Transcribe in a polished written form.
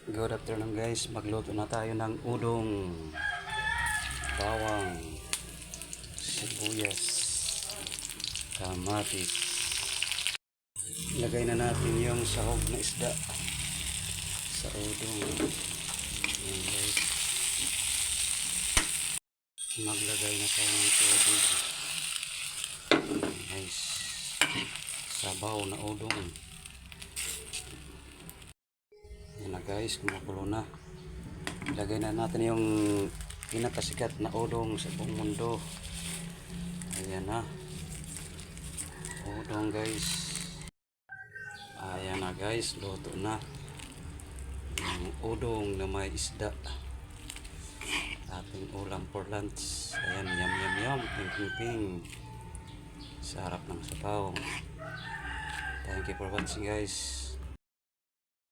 Good afternoon guys, magluto na tayo ng udong, bawang, sibuyas, kamatis. Lagay na natin yung sahog na isda sa udong. Ayan guys, maglagay na tayo ng tubig. Ayan guys, sabaw na udong. Ayan na guys, kumukulo na. Ilagay na natin yung pinakasikat na udong sa buong mundo. Ayan na, udong guys. Ayan na guys, luto na yung udong na may isda, ating ulam for lunch. Ayan, yum yum yum, ping ping ping, sarap ng sabaw. Thank you for watching guys.